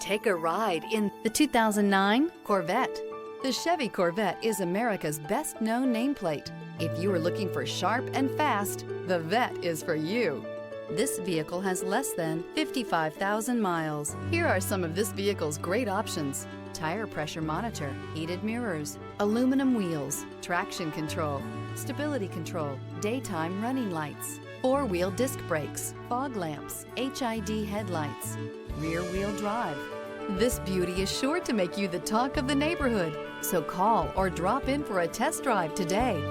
Take a ride in the 2009 Corvette. The Chevy Corvette is America's best-known nameplate. If you are looking for sharp and fast, the Vette is for you. This vehicle has less than 55,000 miles. Here are some of this vehicle's great options: tire pressure monitor, heated mirrors, aluminum wheels, traction control, stability control, daytime running lights, four-wheel disc brakes, fog lamps, HID headlights, rear-wheel drive. This beauty is sure to make you the talk of the neighborhood. So call or drop in for a test drive today.